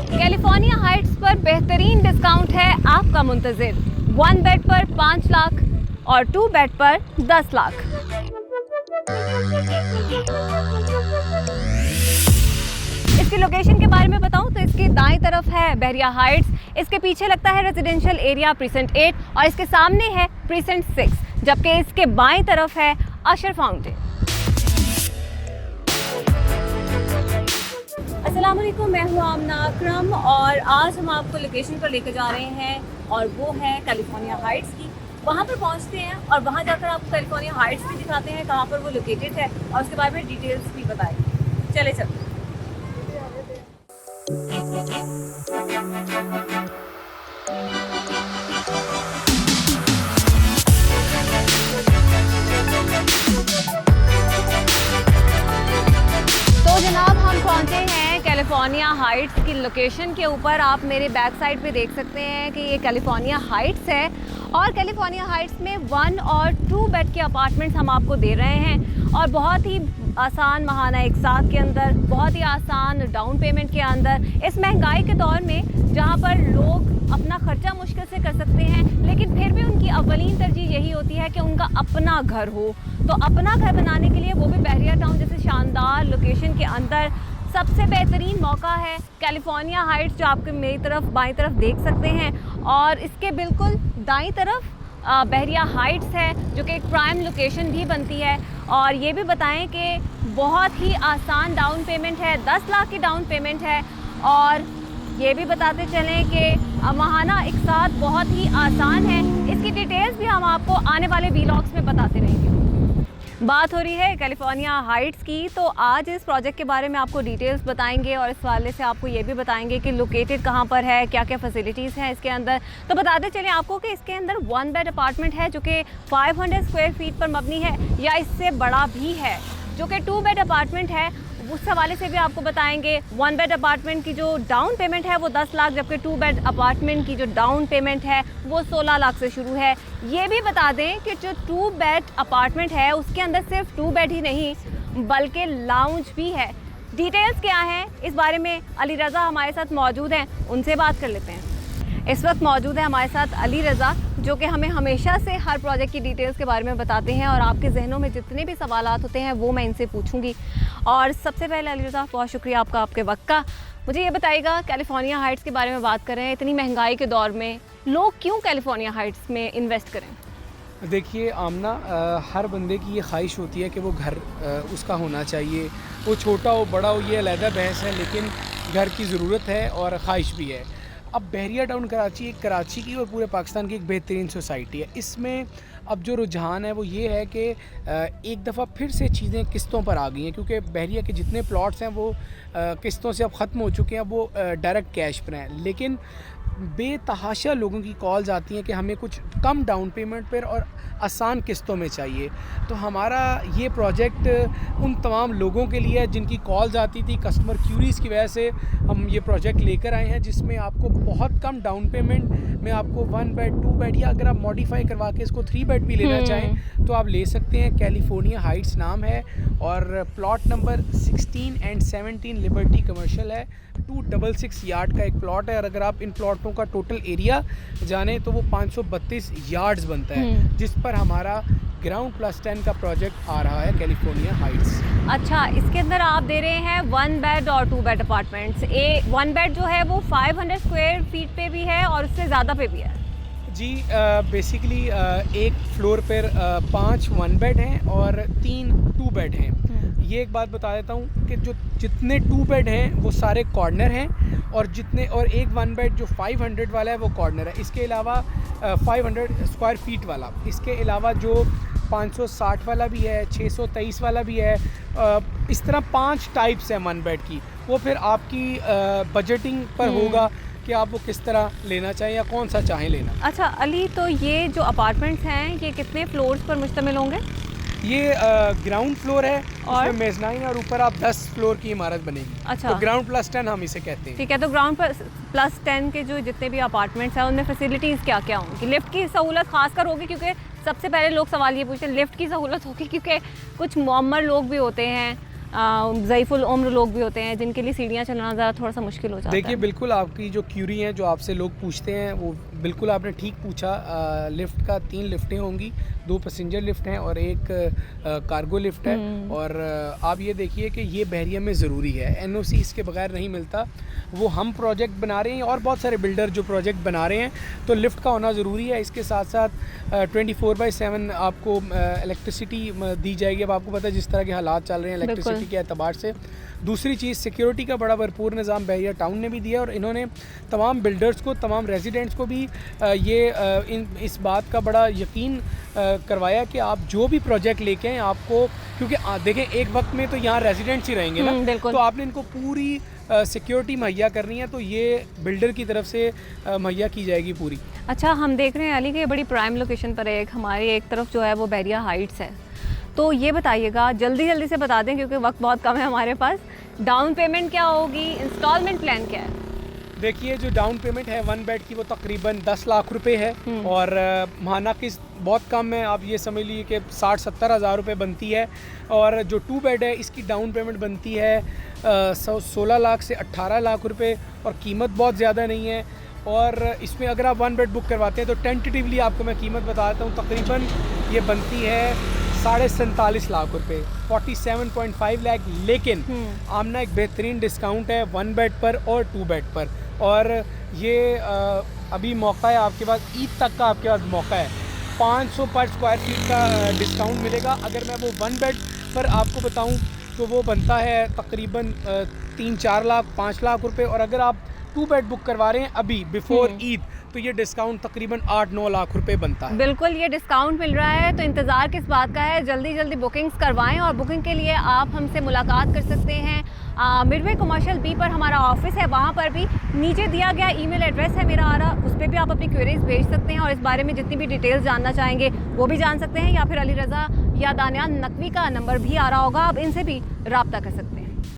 California Heights पर बेहतरीन discount है आपका मुंतजिर। 1 बेड पर 5 लाख और 2 बेड पर 10 लाख। इसकी लोकेशन के बारे में बताऊं तो इसके दाएं तरफ है बहरिया हाइट्स, इसके पीछे लगता है रेजिडेंशियल एरिया प्रीसेंट 8 और इसके सामने है प्रीसेंट 6, जबकि इसके बाएं तरफ है अशर फाउंटेन। अस्सलाम वालेकुम, मैं हूँ आमना अकरम और आज हम आपको लोकेशन पर लेकर जा रहे हैं और वो है कैलिफोर्निया हाइट्स की। वहाँ पर पहुँचते हैं और वहाँ जाकर आपको कैलिफोर्निया हाइट्स भी दिखाते हैं कहाँ पर वो लोकेटेड है और उसके बारे में डिटेल्स भी बताएंगे। चले चलते हैं। तो जनाब हम पहुंचे हैं कैलिफोर्निया हाइट्स की लोकेशन के ऊपर। आप मेरे बैक साइड पे देख सकते हैं कि ये कैलिफोर्निया हाइट्स है और कैलिफोर्निया हाइट्स में 1 और 2 बेड के अपार्टमेंट्स हम आपको दे रहे हैं और बहुत ही आसान महाना एक साथ के अंदर, बहुत ही आसान डाउन पेमेंट के अंदर। इस महंगाई के दौर में जहाँ पर लोग अपना खर्चा मुश्किल से कर सकते हैं, लेकिन फिर भी उनकी अव्वलीन तरजीह यही होती है कि उनका अपना घर हो। तो अपना घर बनाने के लिए वो भी बहरिया टाउन जैसे शानदार लोकेशन के अंदर सबसे बेहतरीन मौका है कैलिफोर्निया हाइट्स, जो आपके मेरी तरफ बाईं तरफ देख सकते हैं। और इसके बिल्कुल दाईं तरफ बहरिया हाइट्स है जो कि एक प्राइम लोकेशन भी बनती है। और ये भी बताएं कि बहुत ही आसान डाउन पेमेंट है, 10 लाख की डाउन पेमेंट है। और ये भी बताते चलें कि महाना एक साथ बहुत ही आसान है। इसकी डिटेल्स भी हम आपको आने वाले व्लॉग्स में बताते रहेंगे। बात हो रही है कैलिफोर्निया हाइट्स की, तो आज इस प्रोजेक्ट के बारे में आपको डिटेल्स बताएंगे और इस वाले से आपको ये भी बताएंगे कि लोकेटेड कहाँ पर है, क्या क्या फैसिलिटीज़ हैं इसके अंदर। तो बताते चलें आपको कि इसके अंदर 1 बेड अपार्टमेंट है जो कि 500 स्क्वायर फीट पर मबनी है, या इससे बड़ा भी है जो कि 2 बेड अपार्टमेंट है। उस हवाले से भी आपको बताएंगे। 1 बेड अपार्टमेंट की जो डाउन पेमेंट है वो 10 लाख, जबकि 2 बेड अपार्टमेंट की जो डाउन पेमेंट है वो 16 लाख से शुरू है। ये भी बता दें कि जो 2 बेड अपार्टमेंट है उसके अंदर सिर्फ 2 बेड ही नहीं बल्कि लाउंज भी है। डिटेल्स क्या हैं इस बारे में अली रज़ा हमारे साथ मौजूद हैं, उनसे बात कर लेते हैं। इस वक्त मौजूद है हमारे साथ अली रज़ा, जो कि हमें हमेशा से हर प्रोजेक्ट की डिटेल्स के बारे में बताते हैं और आपके जहनों में जितने भी सवालात होते हैं वो मैं इनसे पूछूंगी। और सबसे पहले अली रज़ा, बहुत शुक्रिया आपका आपके वक्त का। मुझे ये बताइएगा, कैलिफोर्निया हाइट्स के बारे में बात कर रहे हैं, इतनी महंगाई के दौर में लोग क्यों कैलिफोर्निया हाइट्स में इन्वेस्ट करें? देखिए आमना, हर बंदे की ये ख्वाहिश होती है कि वो घर उसका होना चाहिए, वो छोटा हो बड़ा हो, ये अलहदा बहस है, लेकिन घर की ज़रूरत है और ख्वाहिश भी है। अब बहरिया टाउन कराची की और पूरे पाकिस्तान की एक बेहतरीन सोसाइटी है। इसमें अब जो रुझान है वो ये है कि एक दफ़ा फिर से चीज़ें किस्तों पर आ गई हैं, क्योंकि बहरिया के जितने प्लॉट्स हैं वो किस्तों से अब ख़त्म हो चुके हैं, वो डायरेक्ट कैश पर हैं। लेकिन बेतहाशा लोगों की कॉल्स आती हैं कि हमें कुछ कम डाउन पेमेंट पर और आसान किस्तों में चाहिए। तो हमारा ये प्रोजेक्ट उन तमाम लोगों के लिए है जिनकी कॉल्स आती थी, कस्टमर क्यूरीज़ की वजह से हम ये प्रोजेक्ट लेकर आए हैं, जिसमें आपको बहुत कम डाउन पेमेंट में आपको 1 बेड 2 बेड, या अगर आप मॉडिफाई करवा के इसको 3 बेड भी लेना चाहें तो आप ले सकते हैं। कैलिफोर्निया हाइट्स नाम है और plot number 16 and 17 liberty commercial है। 266 यार्ड का एक प्लॉट है और अगर आप इन प्लॉटों का टोटल एरिया जाने तो वो 532 यार्ड्स बनता है, जिस पर हमारा ग्राउंड प्लस 10 का प्रोजेक्ट आ रहा है कैलिफोर्निया हाइट्स। अच्छा, इसके अंदर आप दे रहे हैं 1 बेड और 2 बेड अपार्टमेंट्स। 1 बेड जो है वो 500 स्क्वायर फीट पे भी है और उससे ज़्यादा पे भी है जी। बेसिकली एक फ्लोर पर 5 1 बेड हैं और 3 2 बेड हैं। ये एक बात बता देता हूँ कि जो जितने 2 बेड हैं वो सारे कॉर्नर हैं और एक 1 बेड जो 500 वाला है वो कॉर्नर है। इसके अलावा 500 स्क्वायर फीट वाला, इसके अलावा जो 560 वाला भी है, 623 वाला भी है। इस तरह 5 टाइप्स हैं 1 बेड की। वो फिर आपकी बजटिंग पर होगा कि आप वो किस तरह लेना चाहें या कौन सा चाहें लेना। अच्छा अली, तो ये जो अपार्टमेंट्स हैं ये कितने फ्लोर्स पर मुश्तमिल होंगे? ये ग्राउंड फ्लोर है और मेजनाइन और ऊपर आप 10 फ्लोर की इमारत बनेगी। अच्छा, तो ग्राउंड प्लस 10 हम इसे कहते हैं। ठीक है। तो ग्राउंड प्लस 10 के जो जितने भी अपार्टमेंट्स हैं उनमें फैसिलिटीज़ क्या क्या होंगी? लिफ्ट की सहूलत खासकर होगी, क्योंकि सबसे पहले लोग सवाल ये पूछते हैं लिफ्ट की सहूलत होगी, क्योंकि कुछ मुअम्मर लोग भी होते हैं ज़ईफ़ुल उम्र लोग भी होते हैं जिनके लिए सीढ़ियाँ चलना ज़रा थोड़ा सा मुश्किल हो जाता है। देखिए बिल्कुल आपकी जो क्यूरी हैं जो आपसे लोग पूछते हैं वो बिल्कुल आपने ठीक पूछा। लिफ्ट का 3 लिफ्टें होंगी, 2 पैसेंजर लिफ्ट हैं और एक कार्गो लिफ्ट है। और आप ये देखिए कि ये बहरिया में ज़रूरी है, एनओसी इसके बगैर नहीं मिलता। वो हम प्रोजेक्ट बना रहे हैं और बहुत सारे बिल्डर जो प्रोजेक्ट बना रहे हैं, तो लिफ्ट का होना ज़रूरी है। इसके साथ साथ 24/7 आपको इलेक्ट्रिसिटी दी जाएगी। अब आपको पता है जिस तरह के हालात चल रहे हैं इलेक्ट्रिसिटी के एतबार से। दूसरी चीज़ सिक्योरिटी का बड़ा भरपूर निज़ाम बहरिया टाउन ने भी दिया और इन्होंने तमाम बिल्डर्स को, तमाम रेजिडेंट्स को भी इस बात का बड़ा यकीन करवाया कि आप जो भी प्रोजेक्ट लेके आएँ आपको, क्योंकि देखें एक वक्त में तो यहाँ रेजिडेंट्स ही रहेंगे ना, तो आपने इनको पूरी सिक्योरिटी मुहैया करनी है, तो ये बिल्डर की तरफ से मुहैया की जाएगी पूरी। अच्छा, हम देख रहे हैं अली कि ये बड़ी प्राइम लोकेशन पर है। हमारी एक तरफ जो है वो बहरिया हाइट्स है, तो ये बताइएगा जल्दी से बता दें क्योंकि वक्त बहुत कम है हमारे पास। डाउन पेमेंट क्या होगी, इंस्टॉलमेंट प्लान क्या है? देखिए जो डाउन पेमेंट है 1 बेड की वो तकरीबन 10 लाख रुपए है और माहाना किस्त बहुत कम है। आप ये समझ लीजिए कि 60-70 हज़ार रुपये बनती है। और जो 2 बेड है इसकी डाउन पेमेंट बनती है 16 लाख से 18 लाख रुपए और कीमत बहुत ज़्यादा नहीं है। और इसमें अगर आप 1 बेड बुक करवाते हैं तो टेंटेटिवली आपको मैं कीमत बता देता हूँ, तकरीबन ये बनती है 47.5 लाख रुपए, 47.5 लाख। लेकिन आमना एक बेहतरीन डिस्काउंट है 1 बेड पर और 2 बेड पर। और ये अभी मौका है आपके पास, ईद तक का आपके पास मौका है। 500 पर स्क्वायर फीट का डिस्काउंट मिलेगा। अगर मैं वो 1 बेड पर आपको बताऊं तो वो बनता है तकरीबन 3-4 लाख 5 लाख रुपए। और अगर आप 2 बेड बुक करवा रहे हैं अभी बिफोर ईद तो ये डिस्काउंट तकरीबन 8-9 लाख रुपए बनता है। बिल्कुल, ये डिस्काउंट मिल रहा है तो इंतज़ार किस बात का है, जल्दी बुकिंग्स करवाएं। और बुकिंग के लिए आप हमसे मुलाकात कर सकते हैं। मिडवे कमर्शियल बी पर हमारा ऑफिस है, वहाँ पर भी नीचे दिया गया ईमेल एड्रेस है मेरा आ रहा, उस पर भी आप अपनी क्वेरीज भेज सकते हैं और इस बारे में जितनी भी डिटेल्स जानना चाहेंगे वो भी जान सकते हैं। या फिर अली रज़ा या दानियाल नकवी का नंबर भी आ रहा होगा, आप इनसे भी रब्ता कर सकते हैं।